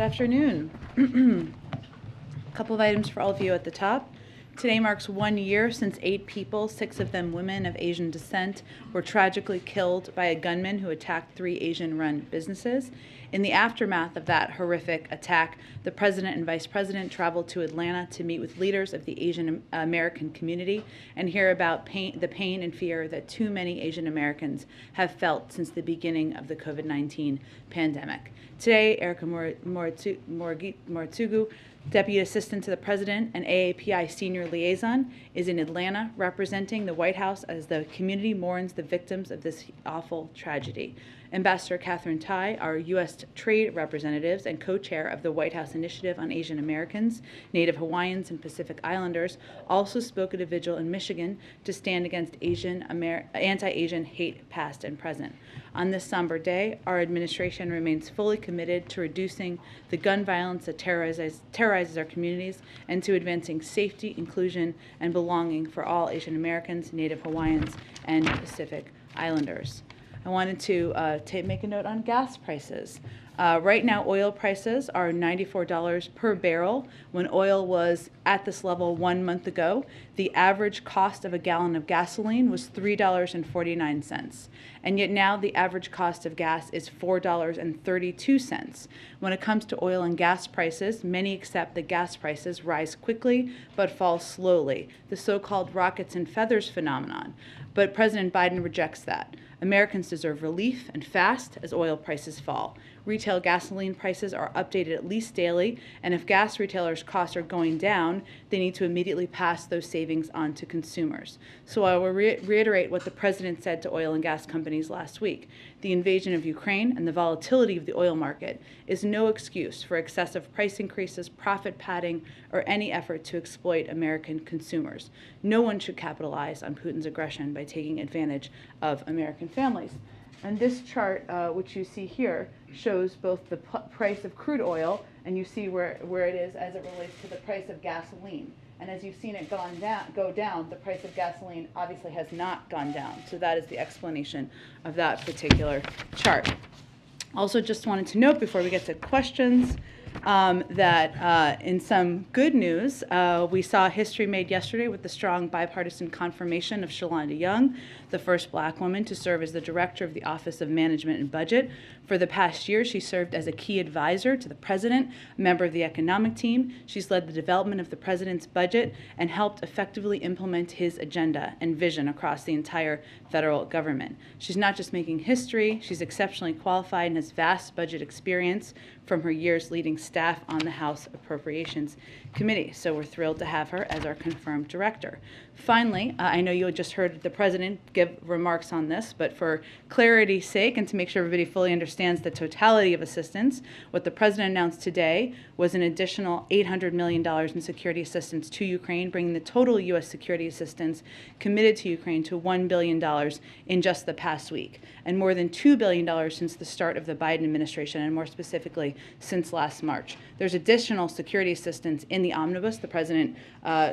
afternoon. A couple of items for all of you at the top. Today marks 1 year since 8 people, 6 of them women of Asian descent, were tragically killed by a gunman who attacked 3 Asian-run businesses. In the aftermath of that horrific attack, the president and vice president traveled to Atlanta to meet with leaders of the Asian American community and hear about the pain and fear that too many Asian Americans have felt since the beginning of the COVID-19 pandemic. Today, Erica Moritugu, Deputy Assistant to the President and AAPI Senior Liaison, is in Atlanta representing the White House as the community mourns the victims of this awful tragedy. Ambassador Catherine Tai, our U.S. Trade Representatives and co-chair of the White House Initiative on Asian Americans, Native Hawaiians, and Pacific Islanders, also spoke at a vigil in Michigan to stand against anti-Asian hate past and present. On this somber day, our administration remains fully committed to reducing the gun violence that terrorizes our communities and to advancing safety, inclusion, and belonging for all Asian Americans, Native Hawaiians, and Pacific Islanders. I wanted to make a note on gas prices. Right now, oil prices are $94 per barrel. When oil was at this level 1 month ago, the average cost of a gallon of gasoline was $3.49. And yet now the average cost of gas is $4.32. When it comes to oil and gas prices, many accept that gas prices rise quickly but fall slowly, the so-called rockets and feathers phenomenon. But President Biden rejects that. Americans deserve relief and fast as oil prices fall. Retail gasoline prices are updated at least daily, and if gas retailers' costs are going down, they need to immediately pass those savings on to consumers. So I will reiterate what the president said to oil and gas companies last week. The invasion of Ukraine and the volatility of the oil market is no excuse for excessive price increases, profit padding, or any effort to exploit American consumers. No one should capitalize on Putin's aggression by taking advantage of American families. And this chart, which you see here, shows both the price of crude oil, and you see where it is as it relates to the price of gasoline. And as you've seen it go down, the price of gasoline obviously has not gone down. So that is the explanation of that particular chart. Also just wanted to note before we get to questions that in some good news, we saw history made yesterday with the strong bipartisan confirmation of Shalonda Young, the first Black woman to serve as the director of the Office of Management and Budget. For the past year, she served as a key advisor to the president, a member of the economic team. She's led the development of the president's budget and helped effectively implement his agenda and vision across the entire federal government. She's not just making history, she's exceptionally qualified and has vast budget experience from her years leading staff on the House Appropriations Committee. So we're thrilled to have her as our confirmed director. Finally, I know you just heard the president give remarks on this, but for clarity's sake and to make sure everybody fully understands the totality of assistance, what the president announced today was an additional $800 million in security assistance to Ukraine, bringing the total U.S. security assistance committed to Ukraine to $1 billion in just the past week, and more than $2 billion since the start of the Biden administration, and more specifically since last March. There's additional security assistance in the omnibus the president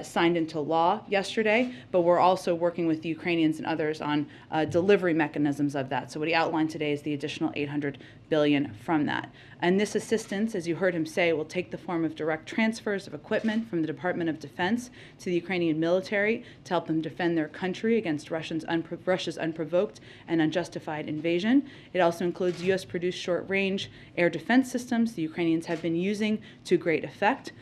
signed into law yesterday, but we're also working with the Ukrainians and others on delivery mechanisms of that. So what he outlined today is the additional $800 billion from that. And this assistance, as you heard him say, will take the form of direct transfers of equipment from the Department of Defense to the Ukrainian military to help them defend their country against Russia's unprovoked and unjustified invasion. It also includes U.S.-produced short-range air defense systems the Ukrainians have been using to great effect,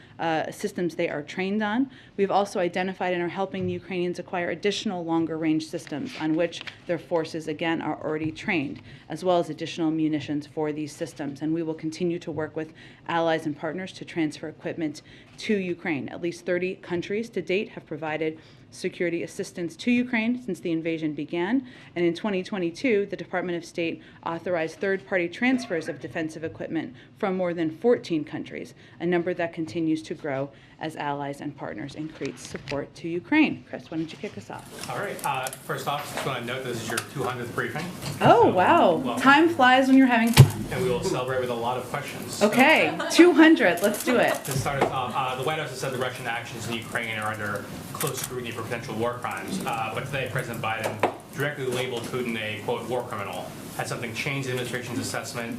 systems they are trained on. We've also identified and are helping the Ukrainians acquire additional longer-range systems on which their forces, again, are already trained, as well as additional munitions for these systems. And we will continue to work with allies and partners to transfer equipment to Ukraine. At least 30 countries to date have provided security assistance to Ukraine since the invasion began. And in 2022, the Department of State authorized third-party transfers of defensive equipment from more than 14 countries, a number that continues to grow as allies and partners increase support to Ukraine. Chris, why don't you kick us off? All right. First off, just want to note this is your 200th briefing. Oh, so, wow. welcome. Time flies when you're having fun. And we will celebrate with a lot of questions. Okay, 200. Let's do it. To start us off, the White House has said the Russian actions in Ukraine are under close scrutiny for potential war crimes. But today, President Biden directly labeled Putin a, quote, war criminal. Has something changed the administration's assessment?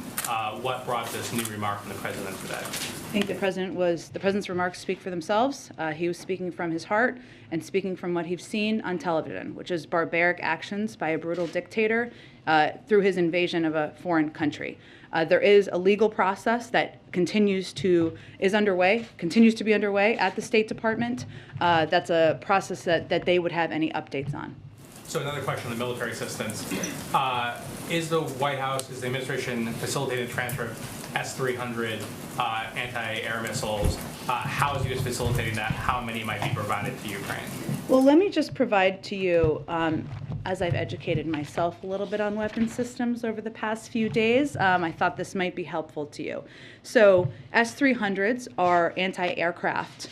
What brought this new remark from the president today? I think the president's remarks speak for themselves. He was speaking from his heart and speaking from what he's seen on television, which is barbaric actions by a brutal dictator through his invasion of a foreign country. There is a legal process that continues to be underway at the State Department. That's a process that they would have any updates on. So another question on the military assistance. Is the White House, is the administration facilitating the transfer of S-300 anti-air missiles? How is the U.S. facilitating that? How many might be provided to Ukraine? Well, let me just provide to you, as I've educated myself a little bit on weapon systems over the past few days, I thought this might be helpful to you. So S-300s are anti-aircraft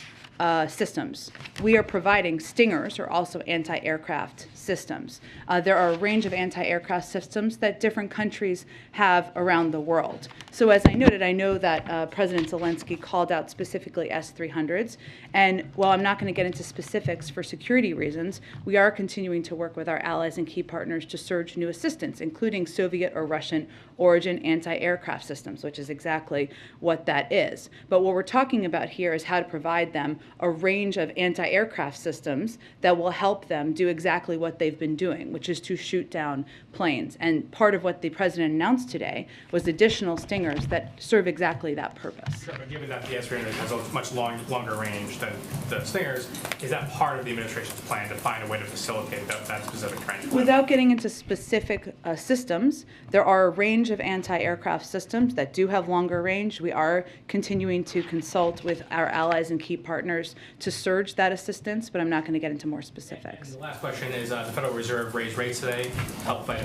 systems. We are providing Stingers, are also anti-aircraft systems. There are a range of anti-aircraft systems that different countries have around the world. So as I noted, I know that President Zelensky called out specifically S-300s, and while I'm not going to get into specifics for security reasons, we are continuing to work with our allies and key partners to surge new assistance, including Soviet or Russian origin anti-aircraft systems, which is exactly what that is. But what we're talking about here is how to provide them a range of anti-aircraft systems that will help them do exactly what they've been doing, which is to shoot down planes. And part of what the president announced today was additional Stingers that serve exactly that purpose. Sure, but given that the S-300 has a much longer range than the Stingers, is that part of the administration's plan to find a way to facilitate that specific trend? Without getting into specific systems, there are a range of anti-aircraft systems that do have longer range. We are continuing to consult with our allies and key partners to surge that assistance, but I'm not going to get into more specifics. And the last question is, the Federal Reserve raised rates today, helped fight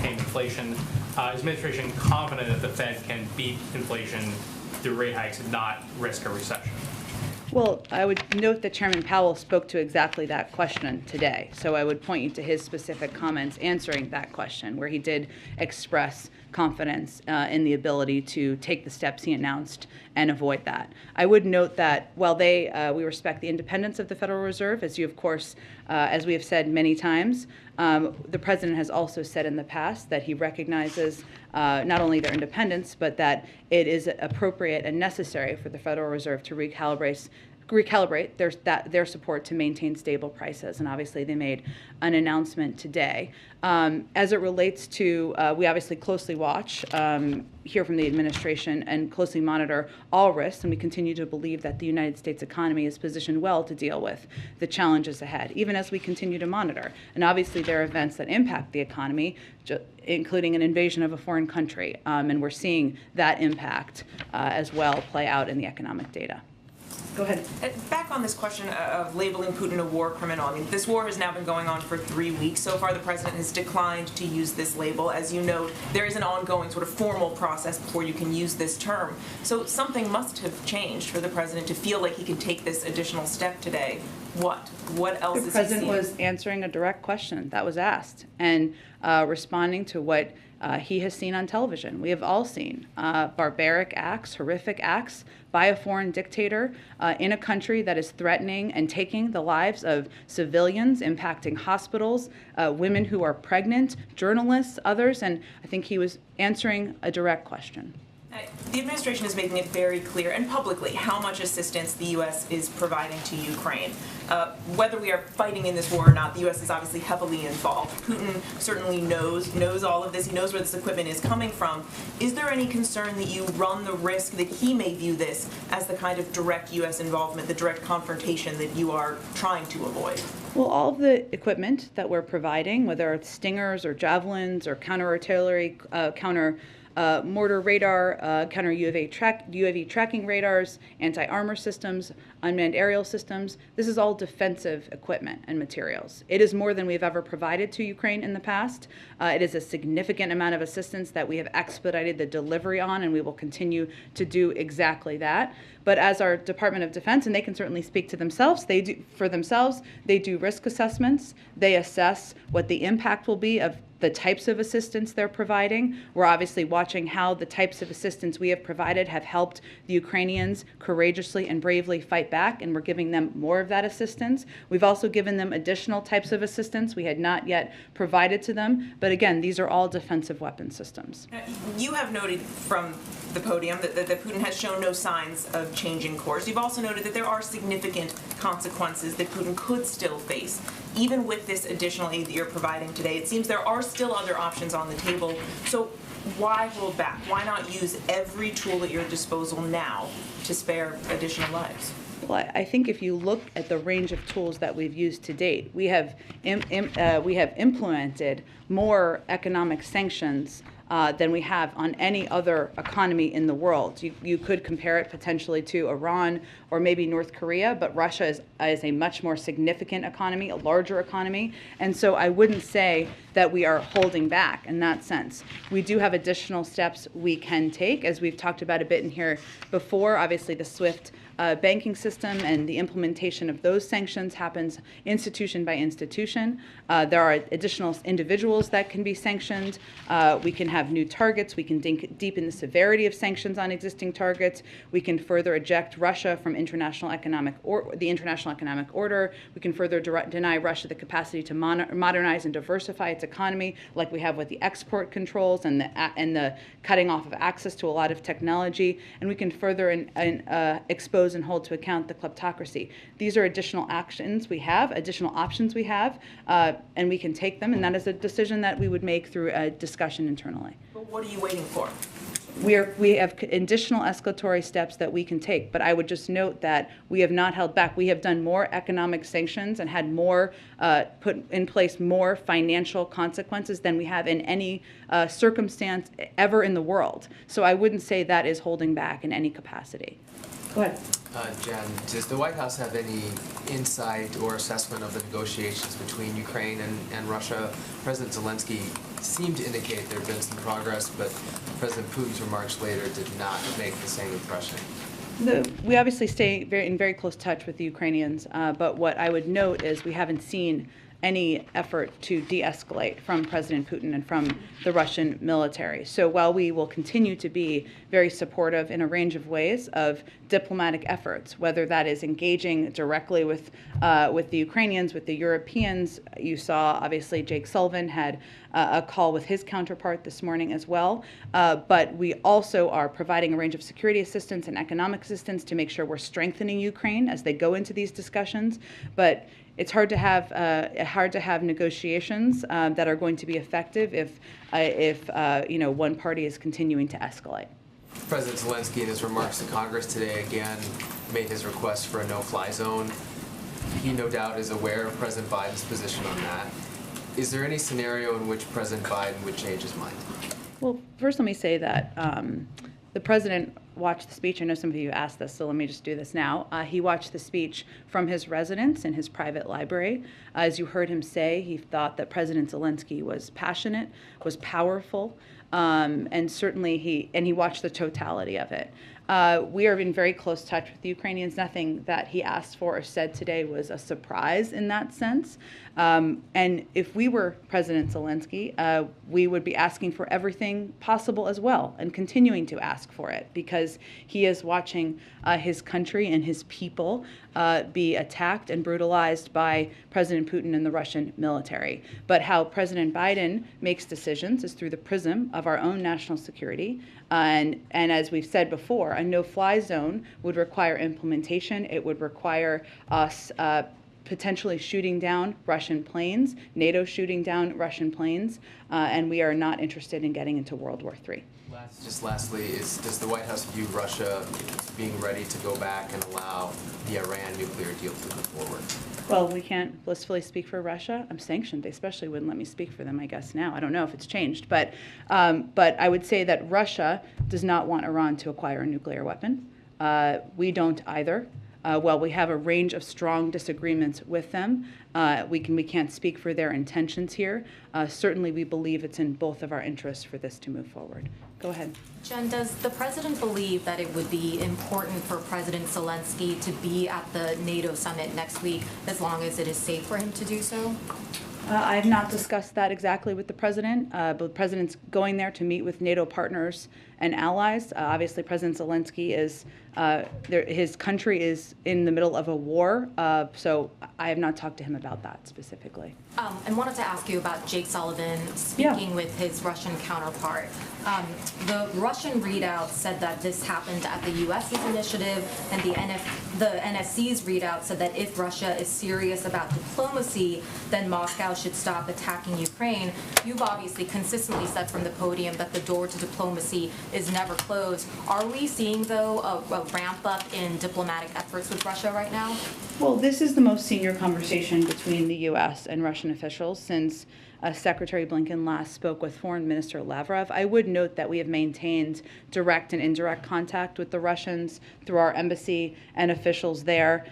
inflation. Is the administration confident that the Fed can beat inflation through rate hikes and not risk a recession? Well, I would note that Chairman Powell spoke to exactly that question today. So I would point you to his specific comments answering that question, where he did express confidence in the ability to take the steps he announced and avoid that. I would note that while we respect the independence of the Federal Reserve, as you, of course, as we have said many times, the president has also said in the past that he recognizes not only their independence, but that it is appropriate and necessary for the Federal Reserve to recalibrate their support to maintain stable prices. And obviously they made an announcement today. As it relates to, we obviously closely watch, hear from the administration and closely monitor all risks, and we continue to believe that the United States economy is positioned well to deal with the challenges ahead, even as we continue to monitor. And obviously there are events that impact the economy, including an invasion of a foreign country, and we're seeing that impact as well play out in the economic data. Go ahead. Back on this question of labeling Putin a war criminal. I mean, this war has now been going on for 3 weeks. So far, the president has declined to use this label. As you note, there is an ongoing sort of formal process before you can use this term. So something must have changed for the president to feel like he can take this additional step today. What? What else is he seeing? The president was answering a direct question that was asked and responding to what he has seen on television. We have all seen barbaric acts, horrific acts by a foreign dictator in a country that is threatening and taking the lives of civilians, impacting hospitals, women who are pregnant, journalists, others, and I think he was answering a direct question. The administration is making it very clear and publicly how much assistance the U.S. is providing to Ukraine. Whether we are fighting in this war or not, the U.S. is obviously heavily involved. Putin certainly knows all of this. He knows where this equipment is coming from. Is there any concern that you run the risk that he may view this as the kind of direct U.S. involvement, the direct confrontation that you are trying to avoid? Well, all of the equipment that we're providing, whether it's Stingers or Javelins or counter-artillery, mortar radar, counter UAV tracking radars, anti-armor systems, unmanned aerial systems. This is all defensive equipment and materials. It is more than we've ever provided to Ukraine in the past. It is a significant amount of assistance that we have expedited the delivery on, and we will continue to do exactly that. But as our Department of Defense, and they can certainly speak to themselves, they do risk assessments. They assess what the impact will be of the types of assistance they're providing. We're obviously watching how the types of assistance we have provided have helped the Ukrainians courageously and bravely fight back, and we're giving them more of that assistance. We've also given them additional types of assistance we had not yet provided to them, but again, these are all defensive weapon systems. You have noted from the podium that Putin has shown no signs of changing course. You've also noted that there are significant consequences that Putin could still face. Even with this additional aid that you're providing today, it seems there are still other options on the table. So why hold back? Why not use every tool at your disposal now to spare additional lives? Well, I think if you look at the range of tools that we've used to date, we have implemented more economic sanctions than we have on any other economy in the world. You could compare it potentially to Iran or maybe North Korea, but Russia is a much more significant economy, a larger economy, and so I wouldn't say that we are holding back in that sense. We do have additional steps we can take, as we've talked about a bit in here before. Obviously, the SWIFT banking system and the implementation of those sanctions happens institution by institution. There are additional individuals that can be sanctioned. We can have new targets. We can deepen the severity of sanctions on existing targets. We can further eject Russia from the international economic order. We can further deny Russia the capacity to modernize and diversify its economy, like we have with the export controls and the cutting off of access to a lot of technology. And we can further expose and hold to account the kleptocracy. These are additional actions we have, additional options we have, and we can take them, and that is a decision that we would make through a discussion internally. But what are you waiting for? We have additional escalatory steps that we can take, but I would just note that we have not held back. We have done more economic sanctions and had more, put in place more financial consequences than we have in any circumstance ever in the world. So I wouldn't say that is holding back in any capacity. Go ahead. Jen, does the White House have any insight or assessment of the negotiations between Ukraine and Russia? President Zelensky seemed to indicate there had been some progress, but President Putin's remarks later did not make the same impression. We obviously stay in very close touch with the Ukrainians, but what I would note is we haven't seen any effort to de-escalate from President Putin and from the Russian military. So while we will continue to be very supportive in a range of ways of diplomatic efforts, whether that is engaging directly with the Ukrainians, with the Europeans, you saw obviously Jake Sullivan had a call with his counterpart this morning as well, but we also are providing a range of security assistance and economic assistance to make sure we're strengthening Ukraine as they go into these discussions. But it's hard to have negotiations that are going to be effective if one party is continuing to escalate. President Zelensky, in his remarks to Congress today, again made his request for a no-fly zone. He no doubt is aware of President Biden's position on that. Is there any scenario in which President Biden would change his mind? Well, first let me say that the president watched the speech. I know some of you asked this, so let me just do this now. He watched the speech from his residence in his private library. As you heard him say, he thought that President Zelensky was passionate, was powerful, and certainly he watched the totality of it. We are in very close touch with the Ukrainians. Nothing that he asked for or said today was a surprise in that sense. And if we were President Zelensky, we would be asking for everything possible as well and continuing to ask for it because he is watching his country and his people be attacked and brutalized by President Putin and the Russian military. But how President Biden makes decisions is through the prism of our own national security. And as we've said before, a no-fly zone would require implementation. It would require us potentially shooting down Russian planes, NATO shooting down Russian planes, and we are not interested in getting into World War III. Just lastly, does the White House view Russia being ready to go back and allow the Iran nuclear deal to move forward? Well, we can't blissfully speak for Russia. I'm sanctioned. They especially wouldn't let me speak for them, I guess, now. I don't know if it's changed. But I would say that Russia does not want Iran to acquire a nuclear weapon. We don't either. While we have a range of strong disagreements with them, we can't speak for their intentions here. Certainly, we believe it's in both of our interests for this to move forward. Go ahead. Jen, does the president believe that it would be important for President Zelensky to be at the NATO summit next week as long as it is safe for him to do so? I have not discussed that exactly with the president, but the president's going there to meet with NATO partners and allies. Obviously, President Zelensky is, his country is in the middle of a war, so I have not talked to him about that specifically. I wanted to ask you about Jake Sullivan speaking with his Russian counterpart. The Russian readout said that this happened at the U.S.'s initiative, and the NSC's readout said that if Russia is serious about diplomacy, then Moscow should stop attacking Ukraine. You've obviously consistently said from the podium that the door to diplomacy is never closed. Are we seeing, though, a ramp up in diplomatic efforts with Russia right now? Well, this is the most senior conversation between the U.S. and Russian officials since Secretary Blinken last spoke with Foreign Minister Lavrov. I would note that we have maintained direct and indirect contact with the Russians through our embassy and officials there,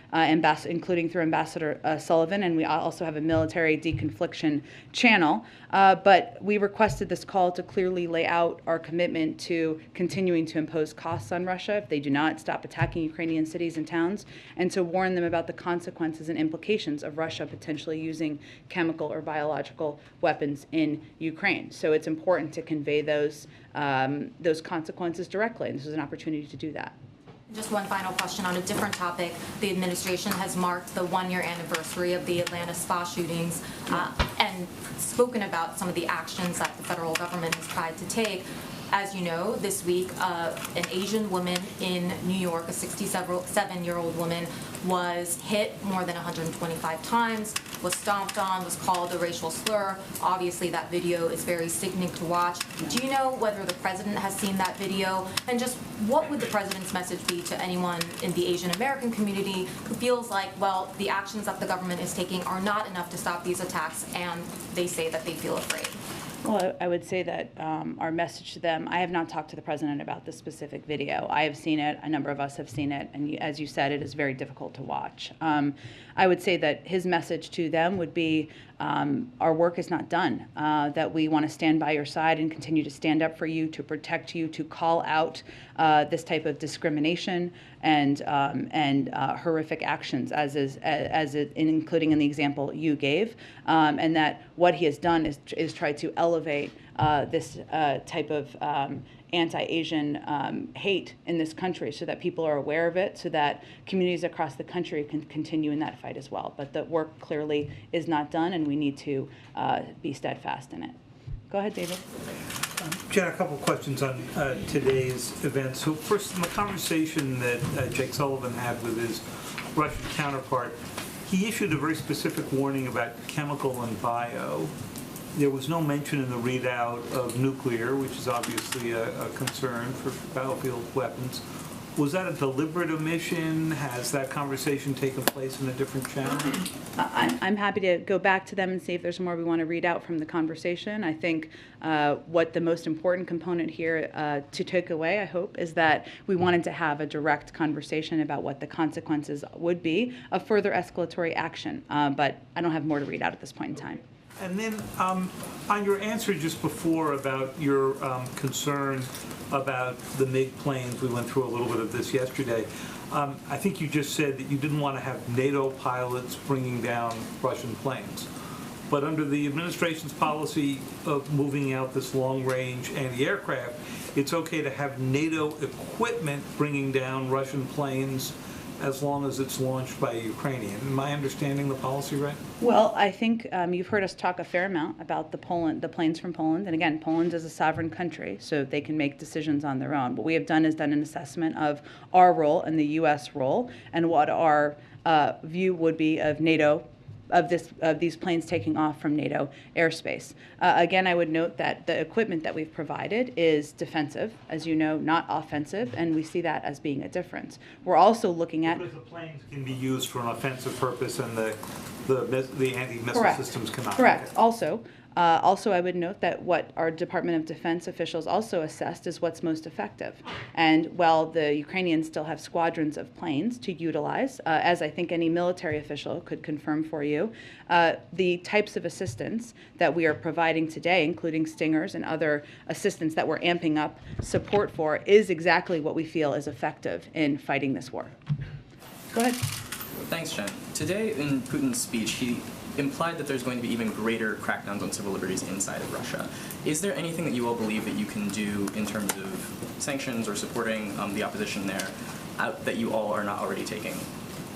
including through Ambassador Sullivan, and we also have a military deconfliction channel. But we requested this call to clearly lay out our commitment to continuing to impose costs on Russia if they do not stop attacking Ukrainian cities and towns, and to warn them about the consequences and implications of Russia potentially using chemical or biological weapons in Ukraine. So it's important to convey those consequences directly, and this is an opportunity to do that. Just one final question on a different topic. The administration has marked the one-year anniversary of the Atlanta spa shootings and spoken about some of the actions that the federal government has tried to take. As you know, this week, an Asian woman in New York, a 67-year-old woman, was hit more than 125 times, was stomped on, was called a racial slur. Obviously, that video is very sickening to watch. Do you know whether the president has seen that video? And just what would the president's message be to anyone in the Asian American community who feels like, well, the actions that the government is taking are not enough to stop these attacks, and they say that they feel afraid? Well, I would say that our message to them, I have not talked to the president about this specific video. I have seen it, a number of us have seen it, and as you said, it is very difficult to watch. I would say that his message to them would be our work is not done, that we want to stand by your side and continue to stand up for you, to protect you, to call out this type of discrimination and horrific actions, including in the example you gave, and that what he has done is try to elevate this type of anti-Asian hate in this country so that people are aware of it, so that communities across the country can continue in that fight as well. But the work clearly is not done, and we need to be steadfast in it. Go ahead, David. Jen, a couple of questions on today's event. So first, in the conversation that Jake Sullivan had with his Russian counterpart, he issued a very specific warning about chemical and bio. There was no mention in the readout of nuclear, which is obviously a concern for battlefield weapons. Was that a deliberate omission? Has that conversation taken place in a different channel? I'm happy to go back to them and see if there's more we want to read out from the conversation. I think what the most important component here to take away, I hope, is that we wanted to have a direct conversation about what the consequences would be of further escalatory action. But I don't have more to read out at this point in time. And then on your answer just before about your concern about the MiG planes, we went through a little bit of this yesterday. I think you just said that you didn't want to have NATO pilots bringing down Russian planes. But under the administration's policy of moving out this long-range anti-aircraft, it's okay to have NATO equipment bringing down Russian planes as long as it's launched by a Ukrainian. Am I understanding the policy right? Well, I think you've heard us talk a fair amount about the planes from Poland. And again, Poland is a sovereign country, so they can make decisions on their own. What we have done is done an assessment of our role and the U.S. role and what our view would be of NATO, of these planes taking off from NATO airspace. Again, I would note that the equipment that we've provided is defensive, as you know, not offensive, and we see that as being a difference. We're also looking at... Because the planes can be used for an offensive purpose and the anti-missile systems cannot. Correct. Also, I would note that what our Department of Defense officials also assessed is what's most effective. And while the Ukrainians still have squadrons of planes to utilize, as I think any military official could confirm for you, the types of assistance that we are providing today, including Stingers and other assistance that we're amping up support for, is exactly what we feel is effective in fighting this war. Go ahead. Thanks, Jen. Today in Putin's speech, he implied that there's going to be even greater crackdowns on civil liberties inside of Russia. Is there anything that you all believe that you can do in terms of sanctions or supporting the opposition there that you all are not already taking?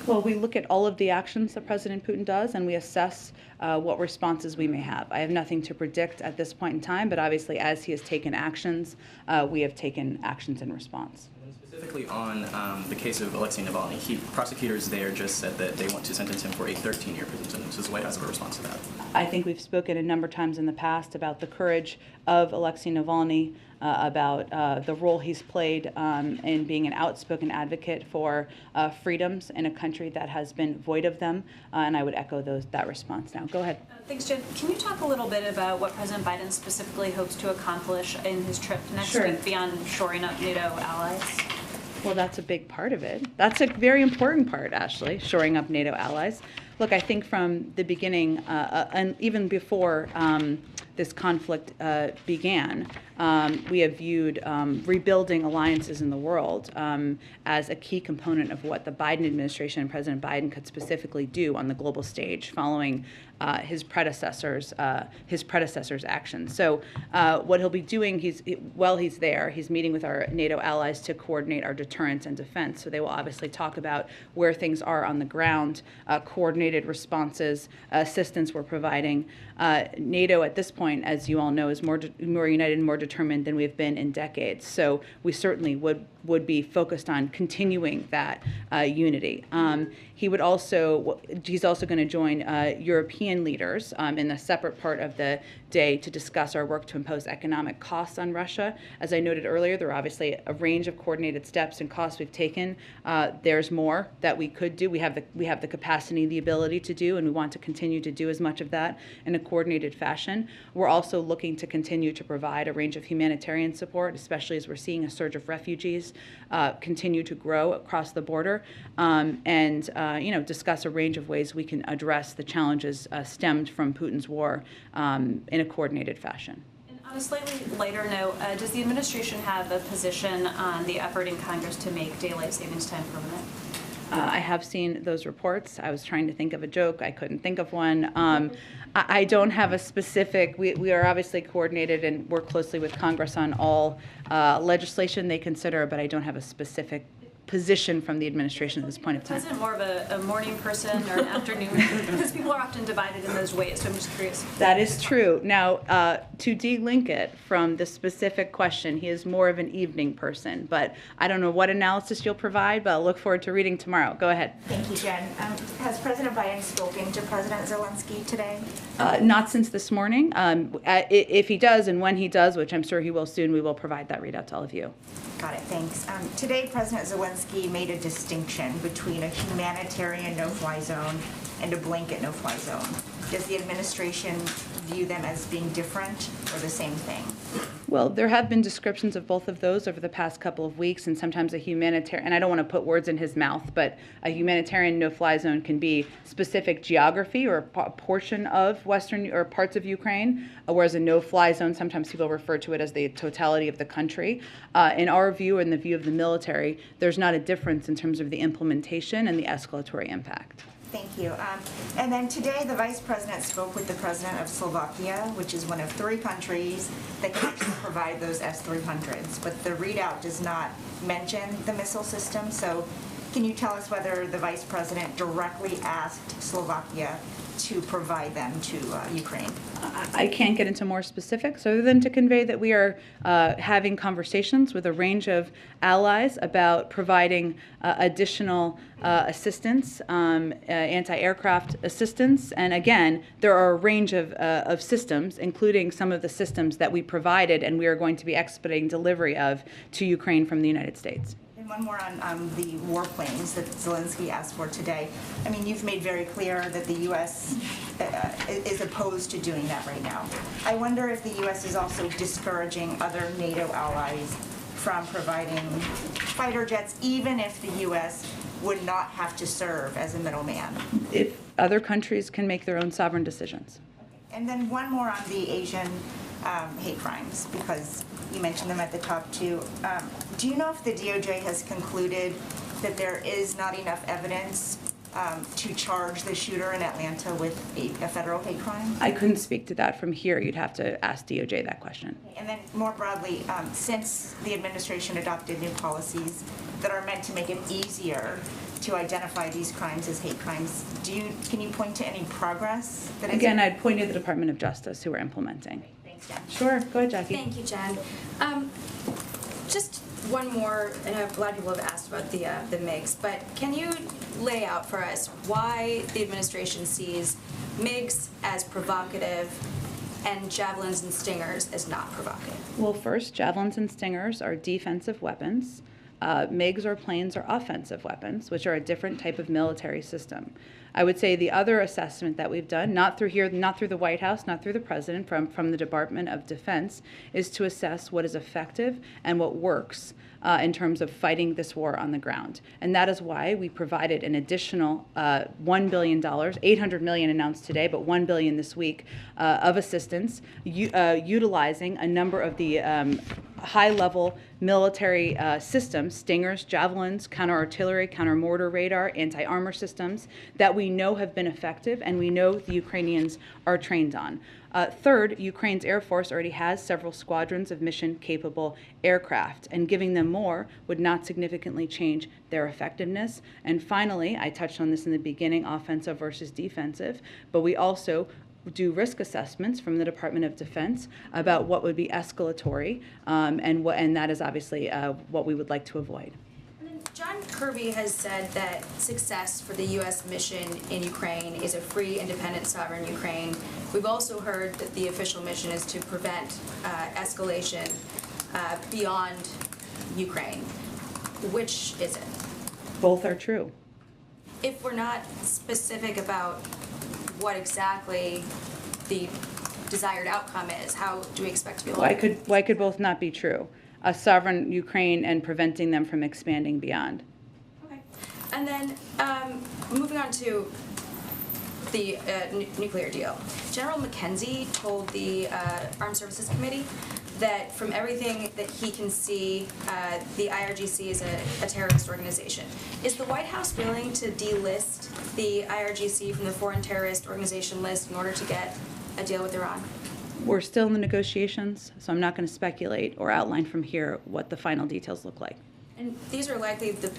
Well, we look at all of the actions that President Putin does, and we assess what responses we may have. I have nothing to predict at this point in time, but obviously as he has taken actions, we have taken actions in response. Specifically on the case of Alexei Navalny, prosecutors there just said that they want to sentence him for a 13-year prison sentence. Does the White House have a response to that? I think we've spoken a number of times in the past about the courage of Alexei Navalny, about the role he's played in being an outspoken advocate for freedoms in a country that has been void of them, and I would echo that response now. Go ahead. Thanks, Jen. Can you talk a little bit about what President Biden specifically hopes to accomplish in his trip next Sure. week beyond shoring up NATO allies? Well, that's a big part of it. That's a very important part, Ashley, shoring up NATO allies. Look, I think from the beginning, and even before this conflict began, we have viewed rebuilding alliances in the world as a key component of what the Biden administration and President Biden could specifically do on the global stage following his predecessor's actions. So what he'll be doing, while he's there, he's meeting with our NATO allies to coordinate our deterrence and defense. So they will obviously talk about where things are on the ground, coordinated responses, assistance we're providing. NATO at this point, as you all know, is more united and more determined than we've been in decades. So we certainly would be focused on continuing that unity. He's also going to join European leaders in a separate part of the day to discuss our work to impose economic costs on Russia. As I noted earlier, there are obviously a range of coordinated steps and costs we've taken. There's more that we could do. We have the capacity, the ability to do, and we want to continue to do as much of that in a coordinated fashion. We're also looking to continue to provide a range of humanitarian support, especially as we're seeing a surge of refugees continue to grow across the border, and discuss a range of ways we can address the challenges stemmed from Putin's war in a coordinated fashion. And on a slightly lighter note, does the administration have a position on the effort in Congress to make daylight savings time permanent? I have seen those reports. I was trying to think of a joke. I couldn't think of one. I don't have a specific, we are obviously coordinated and work closely with Congress on all legislation they consider, but I don't have a specific position from the administration at this point of time. President more of a morning person or an afternoon? Because people are often divided in those ways, so I'm just curious. That is true. Now, to de-link it from the specific question, he is more of an evening person, but I don't know what analysis you'll provide, but I'll look forward to reading tomorrow. Go ahead. Thank you, Jen. Has President Biden spoken to President Zelensky today? Not since this morning. If he does, and when he does, which I'm sure he will soon, we will provide that readout to all of you. Got it, thanks. Today, President Zelensky made a distinction between a humanitarian no-fly zone and a blanket no-fly zone. Does the administration view them as being different or the same thing? Well, there have been descriptions of both of those over the past couple of weeks, and sometimes a humanitarian, and I don't want to put words in his mouth, but a humanitarian no-fly zone can be specific geography or a portion of Western or parts of Ukraine, whereas a no-fly zone, sometimes people refer to it as the totality of the country. In our view, in the view of the military, there's not a difference in terms of the implementation and the escalatory impact. Thank you. And then today, the Vice President spoke with the President of Slovakia, which is one of 3 countries that can actually provide those S-300s. But the readout does not mention the missile system. So can you tell us whether the Vice President directly asked Slovakia to provide them to Ukraine? I can't get into more specifics other than to convey that we are having conversations with a range of allies about providing additional assistance, anti-aircraft assistance. And again, there are a range of systems, including some of the systems that we provided and we are going to be expediting delivery of to Ukraine from the United States. And one more on the warplanes that Zelensky asked for today. I mean, you've made very clear that the U.S. Is opposed to doing that right now. I wonder if the U.S. is also discouraging other NATO allies from providing fighter jets, even if the U.S. would not have to serve as a middleman. If other countries can make their own sovereign decisions. And then one more on the Asian hate crimes, because you mentioned them at the top too. Do you know if the DOJ has concluded that there is not enough evidence to charge the shooter in Atlanta with a federal hate crime? I couldn't speak to that from here. You'd have to ask DOJ that question. And then more broadly, since the administration adopted new policies that are meant to make it easier to identify these crimes as hate crimes, can you point to any progress that is? Again, I'd point to the Department of Justice who are implementing. Thanks, Jen. Sure, go ahead, Jackie. Thank you, Jen. Just one more, and a lot of people have asked about the MiGs, but can you lay out for us why the administration sees MiGs as provocative and javelins and stingers as not provocative? Well, first, javelins and stingers are defensive weapons. MiGs or planes are offensive weapons, which are a different type of military system. I would say the other assessment that we've done, not through here, not through the White House, not through the President, from the Department of Defense, is to assess what is effective and what works in terms of fighting this war on the ground. And that is why we provided an additional $1 billion, $800 million announced today, but $1 billion this week of assistance, utilizing a number of the high-level military systems, stingers, javelins, counter-artillery, counter-mortar radar, anti-armor systems that we know have been effective and we know the Ukrainians are trained on. Third, Ukraine's Air Force already has several squadrons of mission-capable aircraft, and giving them more would not significantly change their effectiveness. And finally, I touched on this in the beginning, offensive versus defensive, but we also do risk assessments from the Department of Defense about what would be escalatory, and that is obviously what we would like to avoid. John Kirby has said that success for the U.S. mission in Ukraine is a free, independent, sovereign Ukraine. We've also heard that the official mission is to prevent escalation beyond Ukraine. Which is it? Both are true. If we're not specific about what exactly the desired outcome is, how do we expect to be able to... Why could both not be true? A sovereign Ukraine and preventing them from expanding beyond. Okay. And then moving on to the nuclear deal. General McKenzie told the Armed Services Committee that from everything that he can see, the IRGC is a terrorist organization. Is the White House willing to delist the IRGC from the foreign terrorist organization list in order to get a deal with Iran? We're still in the negotiations, so I'm not going to speculate or outline from here what the final details look like. And these are likely the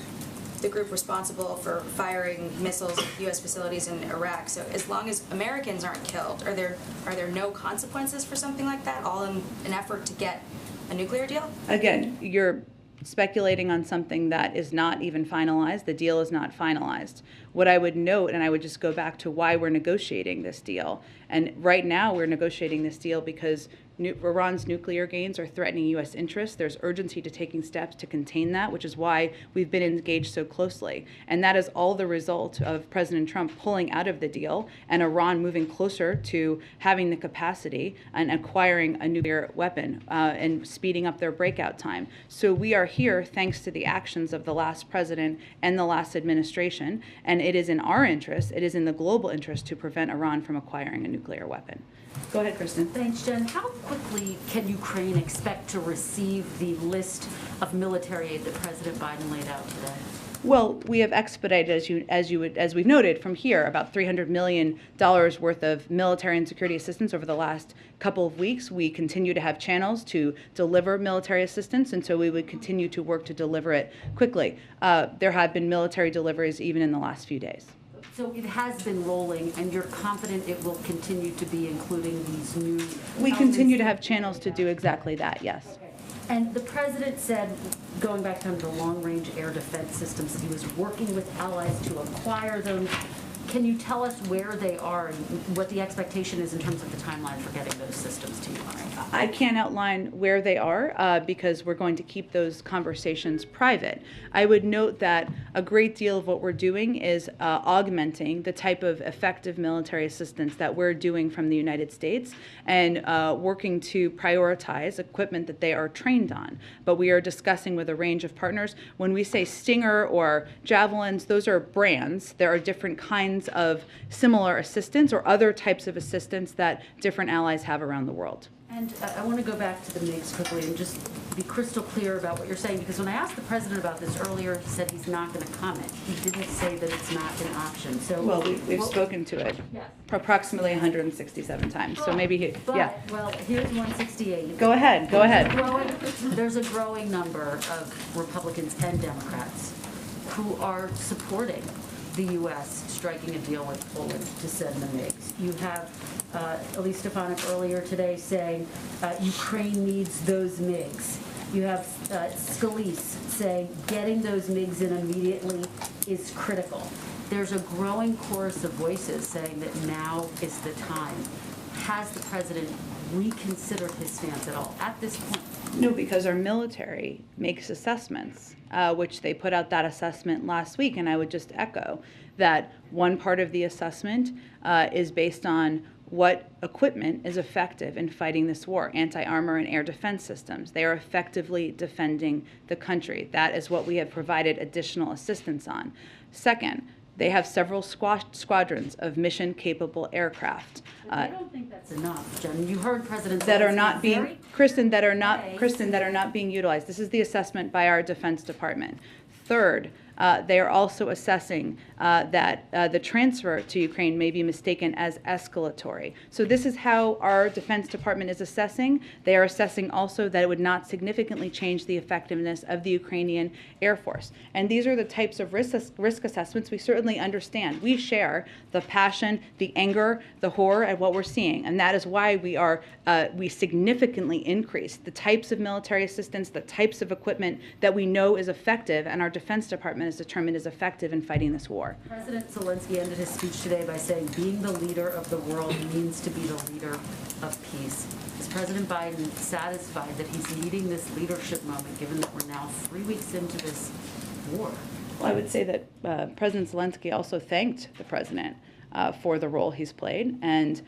group responsible for firing missiles at U.S. facilities in Iraq. So as long as Americans aren't killed, are there no consequences for something like that, all in an effort to get a nuclear deal? Again, you're speculating on something that is not even finalized. The deal is not finalized. What I would note, and I would just go back to why we're negotiating this deal, and right now we're negotiating this deal because Iran's nuclear gains are threatening U.S. interests. There's urgency to taking steps to contain that, which is why we've been engaged so closely. And that is all the result of President Trump pulling out of the deal and Iran moving closer to having the capacity and acquiring a nuclear weapon and speeding up their breakout time. So we are here thanks to the actions of the last president and the last administration, and it is in our interest, it is in the global interest to prevent Iran from acquiring a nuclear weapon. Go ahead, Kristen. Thanks, Jen. How quickly can Ukraine expect to receive the list of military aid that President Biden laid out today? Well, we have expedited, as we've noted from here, about $300 million worth of military and security assistance over the last couple of weeks. We continue to have channels to deliver military assistance, and so we would continue to work to deliver it quickly. There have been military deliveries even in the last few days. So it has been rolling, and you're confident it will continue to be, including these new... We continue to have channels to do exactly that, yes. Okay. And the president said, going back to the long-range air defense systems, that he was working with allies to acquire them. Can you tell us where they are and what the expectation is in terms of the timeline for getting those systems to you? I can't outline where they are because we're going to keep those conversations private. I would note that a great deal of what we're doing is augmenting the type of effective military assistance that we're doing from the United States and working to prioritize equipment that they are trained on. But we are discussing with a range of partners. When we say Stinger or Javelins, those are brands. There are different kinds of similar assistance or other types of assistance that different allies have around the world. And I want to go back to the MIGs quickly and just be crystal clear about what you're saying, because when I asked the president about this earlier, he said he's not going to comment. He didn't say that it's not an option, so. Well, we've spoken to it Yes. approximately 167 times, so maybe he, yeah. But, well, here's 168. Go ahead, go ahead. There's a growing number of Republicans and Democrats who are supporting the U.S. striking a deal with Poland to send the MiGs. You have Elise Stefanik earlier today saying Ukraine needs those MiGs. You have Scalise saying getting those MiGs in immediately is critical. There's a growing chorus of voices saying that now is the time. Has the president reconsidered his stance at all at this point? No, because our military makes assessments, which they put out that assessment last week, and I would just echo that one part of the assessment is based on what equipment is effective in fighting this war, anti-armor and air defense systems. They are effectively defending the country. That is what we have provided additional assistance on. Second, they have several squadrons of mission-capable aircraft. I don't think that's enough, Jen. You heard President That are Zelensky not being, very Kristen, that are Okay. not being utilized. This is the assessment by our Defense Department. Third, they are also assessing that the transfer to Ukraine may be mistaken as escalatory. So this is how our Defense Department is assessing. They are assessing also that it would not significantly change the effectiveness of the Ukrainian Air Force. And these are the types of risk assessments we certainly understand. We share the passion, the anger, the horror at what we're seeing. And that is why we significantly increased the types of military assistance, the types of equipment that we know is effective, and our Defense Department is determined is effective in fighting this war. President Zelensky ended his speech today by saying, being the leader of the world means to be the leader of peace. Is President Biden satisfied that he's leading this leadership moment, given that we're now 3 weeks into this war? Well, I would say that President Zelensky also thanked the president for the role he's played. And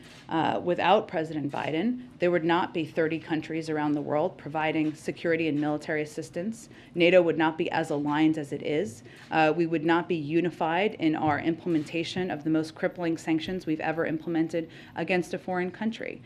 without President Biden, there would not be 30 countries around the world providing security and military assistance. NATO would not be as aligned as it is. We would not be unified in our implementation of the most crippling sanctions we've ever implemented against a foreign country.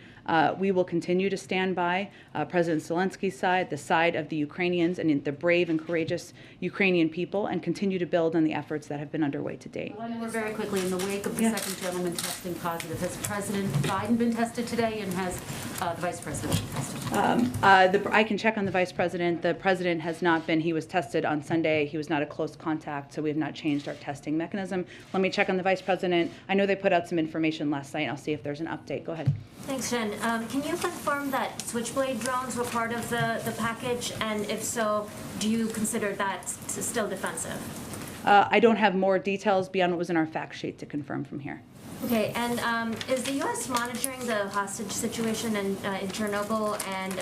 We will continue to stand by President Zelensky's side, the side of the Ukrainians and the brave and courageous Ukrainian people, and continue to build on the efforts that have been underway to date. We're very quickly, in the wake of the second gentleman testing positive, has President Biden been tested today, and has the Vice President been tested? I can check on the Vice President. The President has not been. He was tested on Sunday. He was not a close contact, so we have not changed our testing mechanism. Let me check on the Vice President. I know they put out some information last night. I'll see if there's an update. Go ahead. Thanks, Jen. Can you confirm that Switchblade drones were part of the package? And if so, do you consider that still defensive? I don't have more details beyond what was in our fact sheet to confirm from here. Okay, and is the U.S. monitoring the hostage situation in Chernobyl? And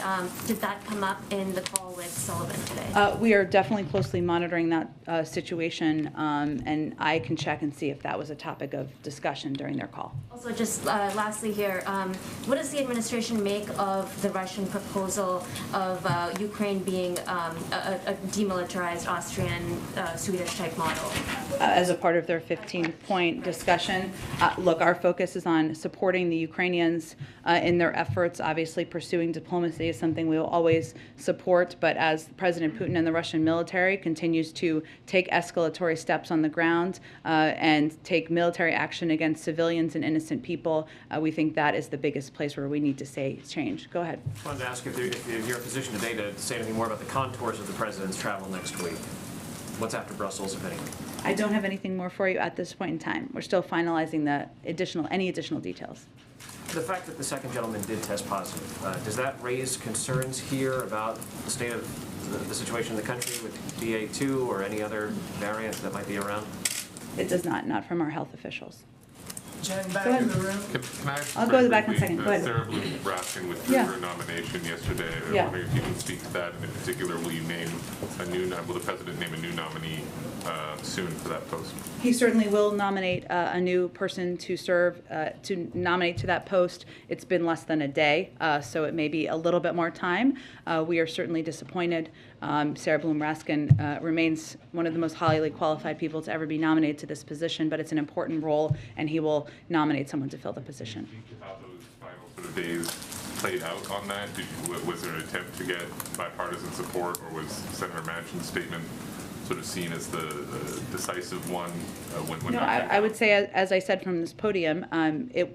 did that come up in the call with Sullivan today? We are definitely closely monitoring that situation, and I can check and see if that was a topic of discussion during their call. Also, just lastly here, what does the administration make of the Russian proposal of Ukraine being a demilitarized Austrian, Swedish-type model? As a part of their 15-point discussion, look, our focus is on supporting the Ukrainians in their efforts. Obviously, pursuing diplomacy is something we will always support, but as President Putin and the Russian military continues to take escalatory steps on the ground and take military action against civilians and innocent people, we think that is the biggest place where we need to say change. Go ahead. I wanted to ask if you're in a position today to say anything more about the contours of the president's travel next week. What's after Brussels, if anything? I don't have anything more for you at this point in time. We're still finalizing any additional details. The fact that the second gentleman did test positive, does that raise concerns here about the state of the situation in the country with BA2 or any other variant that might be around? It does not from our health officials. Jen, back Go in ahead. the room. Can I ask I'll go to the back in a briefly, second. Go ahead. Sarah Bloom Raskin withdrew Yeah. her nomination yesterday. I'm Yeah. wondering if you can speak to that, and in particular, will the president name a new nominee soon for that post? He certainly will nominate a new person to serve, to nominate to that post. It's been less than a day, so it may be a little bit more time. We are certainly disappointed. Sarah Bloom Raskin remains one of the most highly qualified people to ever be nominated to this position, but it's an important role, and he will nominate someone to fill the position. About those final sort of days played out on that? Was there an attempt to get bipartisan support, or was Senator Manchin's statement sort of seen as the decisive one when No, I would say, as I said from this podium,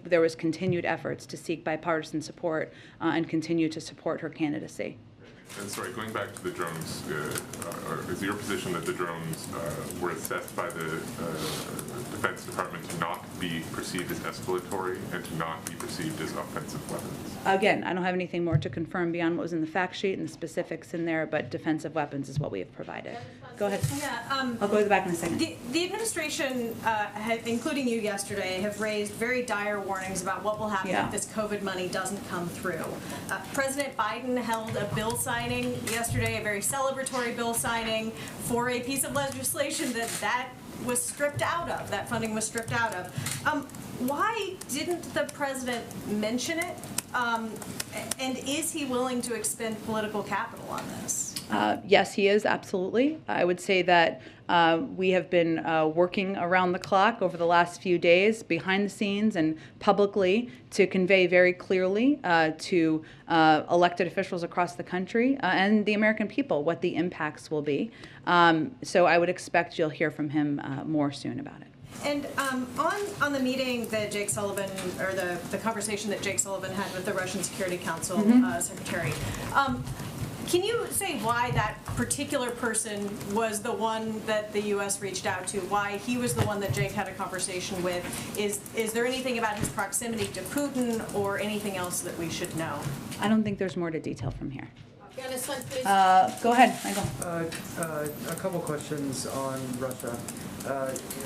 there was continued efforts to seek bipartisan support and continue to support her candidacy. And sorry, going back to the drones, is your position that the drones were assessed by the Defense Department to not be perceived as escalatory and to not be perceived as offensive weapons? Again, I don't have anything more to confirm beyond what was in the fact sheet and the specifics in there, but defensive weapons is what we have provided. Go ahead. Yeah, I'll go to the back in a second. The administration, including you yesterday, have raised very dire warnings about what will happen if this COVID money doesn't come through. President Biden held a bill signing yesterday, a very celebratory bill signing for a piece of legislation that was stripped out of, that funding was stripped out of. Why didn't the president mention it? And is he willing to expend political capital on this? Yes, he is, absolutely. I would say that we have been working around the clock over the last few days, behind the scenes and publicly, to convey very clearly to elected officials across the country and the American people what the impacts will be. So I would expect you'll hear from him more soon about it. And on the meeting that Jake Sullivan, or the conversation that Jake Sullivan had with the Russian Security Council secretary, can you say why that particular person was the one that the U.S. reached out to, why he was the one that Jake had a conversation with? Is there anything about his proximity to Putin or anything else that we should know? I don't think there's more to detail from here. Please. Go ahead, Michael. A couple questions on Russia.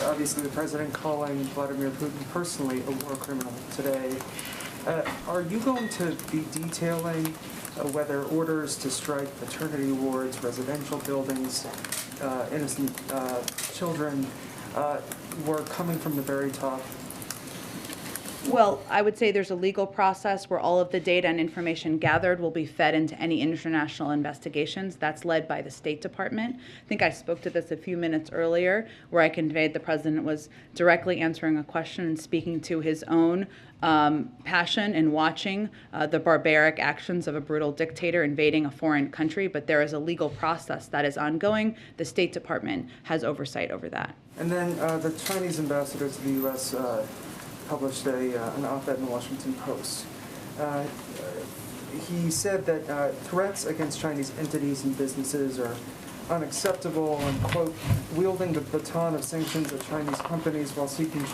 Obviously, the president calling Vladimir Putin personally a war criminal today. Are you going to be detailing whether orders to strike maternity wards, residential buildings, innocent children were coming from the very top? Well, I would say there's a legal process where all of the data and information gathered will be fed into any international investigations. That's led by the State Department. I think I spoke to this a few minutes earlier, where I conveyed the president was directly answering a question and speaking to his own passion in watching the barbaric actions of a brutal dictator invading a foreign country, but there is a legal process that is ongoing. The State Department has oversight over that. And then the Chinese ambassador to the U.S. Published an op-ed in the Washington Post. He said that threats against Chinese entities and businesses are unacceptable and, quote, wielding the baton of sanctions at Chinese companies while seeking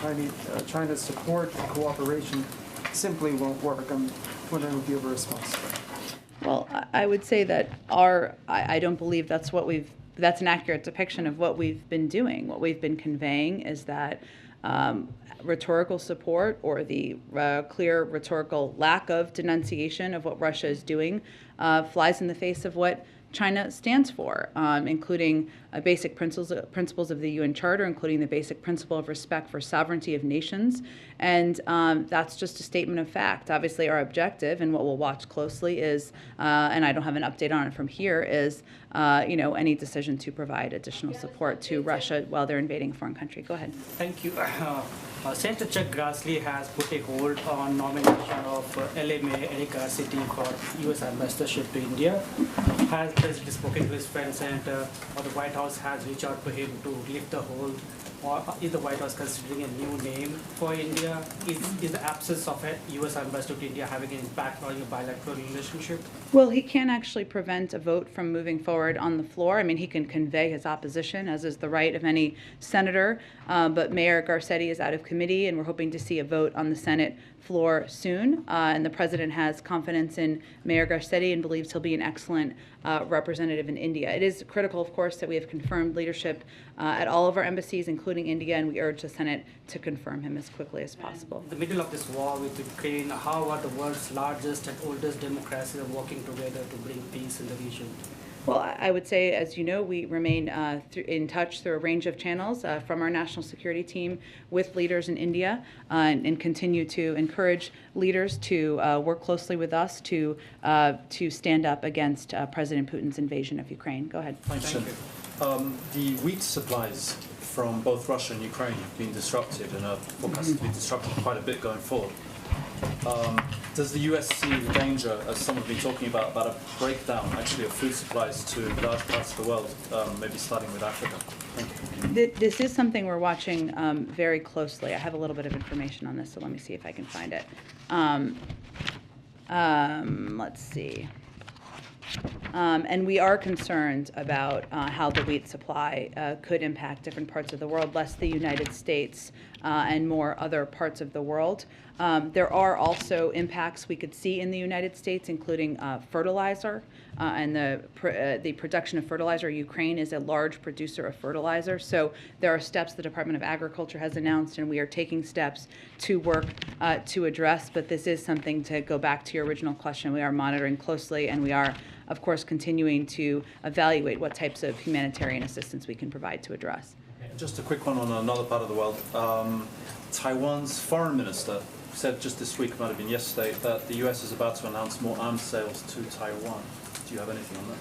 China's support and cooperation simply won't work. I'm wondering if you have a response to that. Well, I would say that I don't believe that's that's an accurate depiction of what we've been doing. What we've been conveying is that rhetorical support or the clear rhetorical lack of denunciation of what Russia is doing flies in the face of what China stands for, including basic principles of the UN Charter, including the basic principle of respect for sovereignty of nations. And that's just a statement of fact. Obviously, our objective and what we'll watch closely is, and I don't have an update on it from here, is any decision to provide additional support to Russia while they're invading a foreign country. Go ahead. Thank you. Senator Chuck Grassley has put a hold on nomination of LMA Erika sitting for U.S. ambassadorship to India. Has the President spoken to his friend Senator, or the White House has reached out to him to lift the hold? Or is the White House considering a new name for India? Is the absence of a U.S. ambassador to India having an impact on your bilateral relationship? Well, he can't actually prevent a vote from moving forward on the floor. I mean, he can convey his opposition, as is the right of any senator. But Mayor Garcetti is out of committee, and we're hoping to see a vote on the Senate floor soon. And the president has confidence in Mayor Garcetti and believes he'll be an excellent representative in India. It is critical, of course, that we have confirmed leadership at all of our embassies, including India, and we urge the Senate to confirm him as quickly as possible. In the middle of this war with Ukraine, how are the world's largest and oldest democracies working together to bring peace in the region? Well, I would say, as you know, we remain in touch through a range of channels from our national security team with leaders in India and continue to encourage leaders to work closely with us to stand up against President Putin's invasion of Ukraine. Go ahead. Thank you. The wheat supplies from both Russia and Ukraine have been disrupted and are forecast to be disrupted quite a bit going forward. Does the US see the danger, as some have been talking about a breakdown actually of food supplies to large parts of the world, maybe starting with Africa? Thank you. This is something we're watching very closely. I have a little bit of information on this, so let me see if I can find it. Let's see. And we are concerned about how the wheat supply could impact different parts of the world, less the United States and more other parts of the world. There are also impacts we could see in the United States, including fertilizer and the production of fertilizer. Ukraine is a large producer of fertilizer, so there are steps the Department of Agriculture has announced, and we are taking steps to work to address. But this is something, to go back to your original question, we are monitoring closely, and we are, of course, continuing to evaluate what types of humanitarian assistance we can provide to address. Just a quick one on another part of the world. Taiwan's foreign minister said just this week, might have been yesterday, that the US is about to announce more arms sales to Taiwan. Do you have anything on that?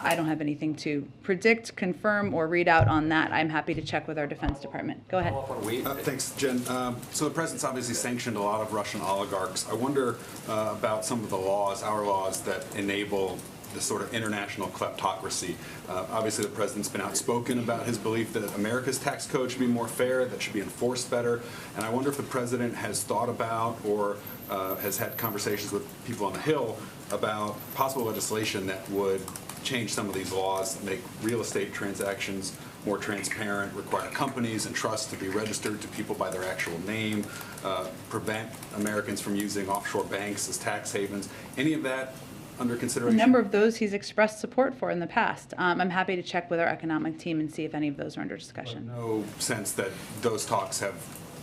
I don't have anything to predict, confirm, or read out on that. I'm happy to check with our Defense Department. Go ahead. Thanks, Jen. So the president's obviously sanctioned a lot of Russian oligarchs. I wonder about some of the laws, our laws, that enable this sort of international kleptocracy. Obviously, the president's been outspoken about his belief that America's tax code should be more fair, that should be enforced better. And I wonder if the president has thought about or has had conversations with people on the Hill about possible legislation that would change some of these laws, make real estate transactions more transparent, require companies and trusts to be registered to people by their actual name, prevent Americans from using offshore banks as tax havens. Any of that under consideration? A number of those he's expressed support for in the past. I'm happy to check with our economic team and see if any of those are under discussion. No sense that those talks have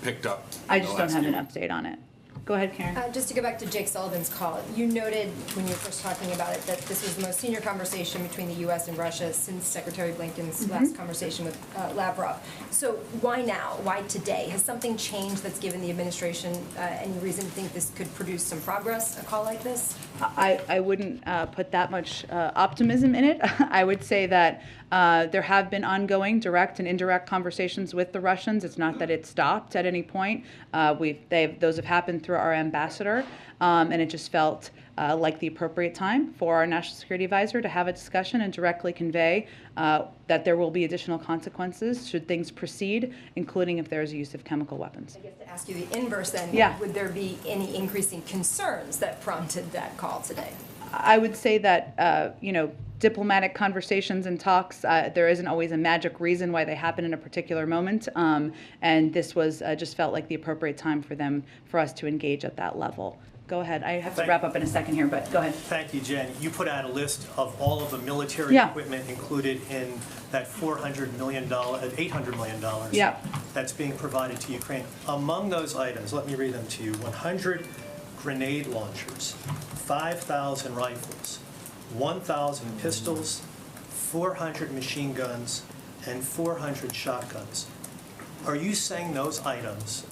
picked up. I just don't have an update on it. Go ahead, Karen. Just to go back to Jake Sullivan's call, you noted when you were first talking about it that this was the most senior conversation between the U.S. and Russia since Secretary Blinken's last conversation with Lavrov. So why now? Why today? Has something changed that's given the administration any reason to think this could produce some progress, a call like this? I wouldn't put that much optimism in it. I would say that there have been ongoing direct and indirect conversations with the Russians. It's not that it stopped at any point. Those have happened through our ambassador, and it just felt like the appropriate time for our National Security Advisor to have a discussion and directly convey that there will be additional consequences should things proceed, including if there is a use of chemical weapons. I guess to ask you the inverse then, Yeah. would there be any increasing concerns that prompted that call today? I would say that, diplomatic conversations and talks, there isn't always a magic reason why they happen in a particular moment. And this was just felt like the appropriate time for us to engage at that level. Go ahead. I have to wrap up in a second here, but go ahead. Thank you, Jen. You put out a list of all of the military equipment included in that $800 million that's being provided to Ukraine. Among those items, let me read them to you: 100 grenade launchers, 5,000 rifles, 1,000 pistols, 400 machine guns, and 400 shotguns. Are you saying those items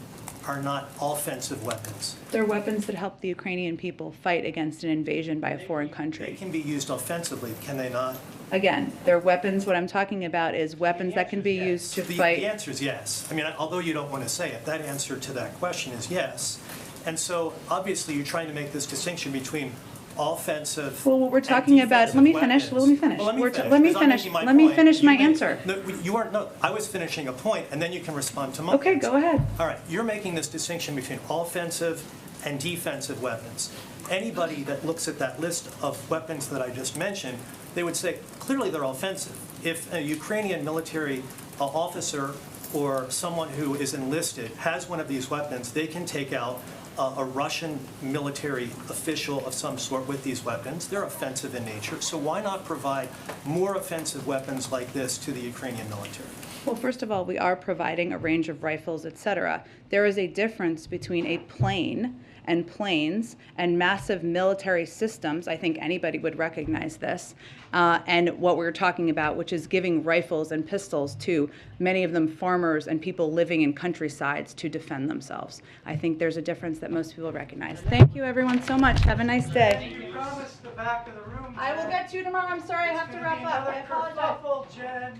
are not offensive weapons? They're weapons that help the Ukrainian people fight against an invasion by a foreign country. They can be used offensively, can they not? Again, they're weapons. What I'm talking about is weapons that can be used to fight. The answer is yes. I mean, although you don't want to say it, that answer to that question is yes. And so, obviously, you're trying to make this distinction between offensive. Well, what we're talking about. Let me finish. Let me finish. Well, Let me finish my answer. No, you aren't. No, I was finishing a point, and then you can respond to my. Okay, go ahead. All right, you're making this distinction between offensive and defensive weapons. Anybody that looks at that list of weapons that I just mentioned, they would say clearly they're offensive. If a Ukrainian military officer or someone who is enlisted has one of these weapons, they can take out a Russian military official of some sort with these weapons. They're offensive in nature. So why not provide more offensive weapons like this to the Ukrainian military? Well, first of all, we are providing a range of rifles, etc. There is a difference between a plane and planes and massive military systems. I think anybody would recognize this. And what we're talking about, which is giving rifles and pistols to many of them farmers and people living in countrysides to defend themselves. I think there's a difference that most people recognize. Thank you, everyone, so much. Have a nice day. You promised the back of the room. I will get to you tomorrow. I'm sorry, I have to wrap up. I apologize. Jen.